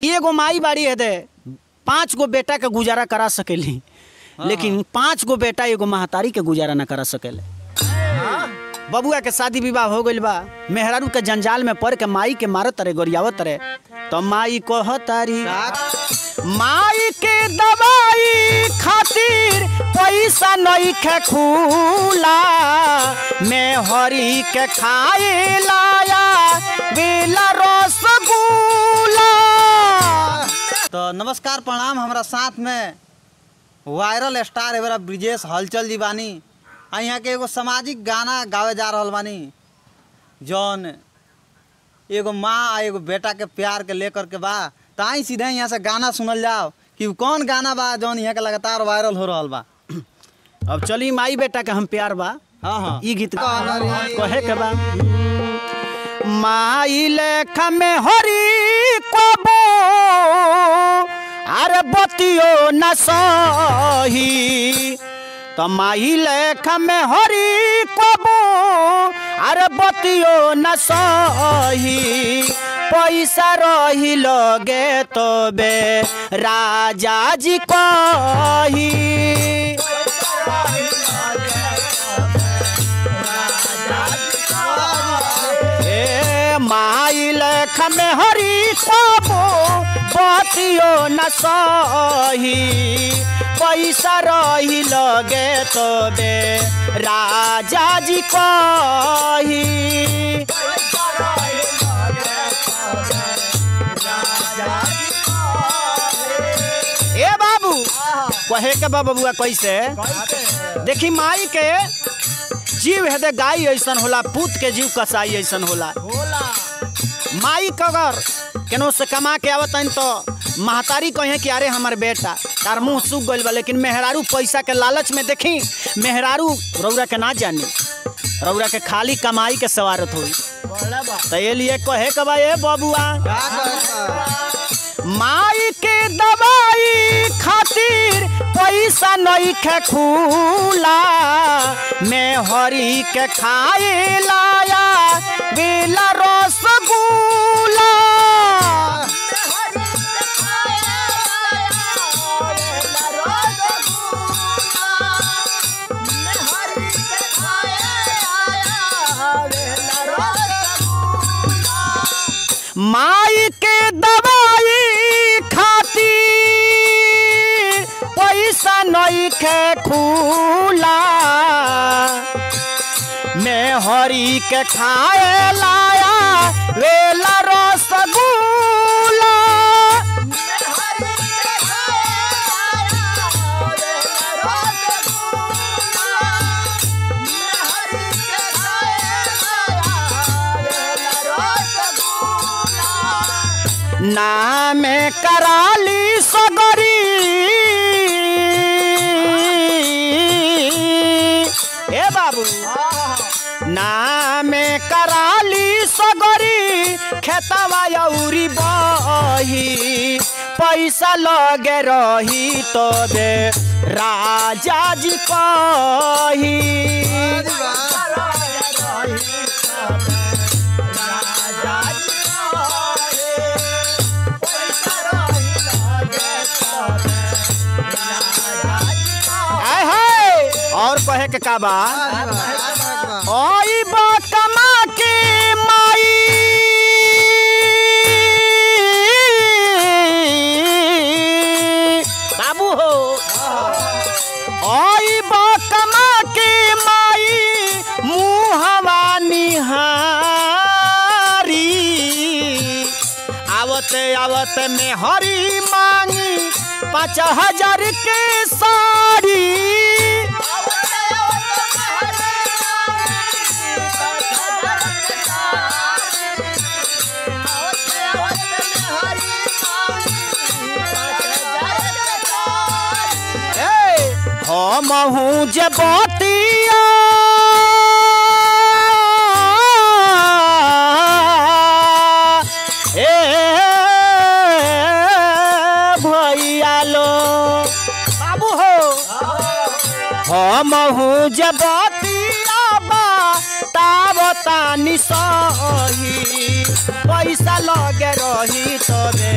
एगो माई बाड़ी है दे 5 गो बेटा के गुजारा करा सकेली, लेकिन 5 गो बेटा एगो महतारी के गुजारा ना करा सकेले। बबुआ के शादी विवाह हो गइल बा, मेहरारू के जंजाल में पड़ के माई के मारत रे गोरियावत रे, तो माई कहतारी माई के दवाई खातिर पैसा नहीं खे खूला, मैं हरी के खाए लाया बेला रसगुल्ला। तो नमस्कार प्रणाम, हमारा साथ में वायरल स्टार एवरा ब्रिजेश हलचल जी बानी। यहाँ के एगो सामाजिक गाना गावे जा रहल बानी, जौन एगो माँ आ एगो बेटा के प्यार के लेकर के बा। तो आई सीधे यहाँ से गाना सुनल जाओ कि कौन गाना बा जौन यहाँ के लगातार वायरल हो रहल बा। अब चली माई बेटा के हम प्यार बा। हाँ ई गीत कहे के बा। माई लेखा में हरी कबो अरे बतियो न सही, तो माई लेखा में हरी कबो अरे बतियो न सही, पैसा रही लगे तो बे राजा जी कही। माई लेखा में हरी कबो बतियो न सही, पैसा रही लगे तो बे राजा जी कही। ए बाबू कहे के बा बबुआ कैसे देखी, माई के जीव है गाय ऐसन होला, पूत के जीव कसाई ऐसन होला। माई कगर केनो से कमा के आवत तो महतारी कहे कि अरे हमारे बेटा तार मुँह सूख गइल बा, लेकिन मेहरारू पैसा के लालच में देखी मेहरारू रौरा के ना जानी, रौरा के खाली कमाई के सवारत हुई। तो ये लिए कहे के बा ए बबुआ, माई के दवाई खातिर पैसा नहीं खे खूला, मैं हरी के खाए लाया बेला रसगुल्ला। माई के दवाई खातिर पैसा नहीं खे खूला, मैं हरी के खाए लाया वेला रसगुल्ला। ना में कराली सगरी ए बाबू, ना में कराली सगरी खेतवा यौरी बही, पैसा लगे रही तो दे राजा जी कही। और कहे के का बा, ओई बा कमा के माई बाबू हो, ओई बा कमा के माई मुहवा निहारी, आवते आवते में हरी मांगी 5000 के साड़ी। हम हूँ जे बतिया भैया लो बाबू हो, हम हूँ जे बतिया तावत तानी सही पैसा लगे रही तबे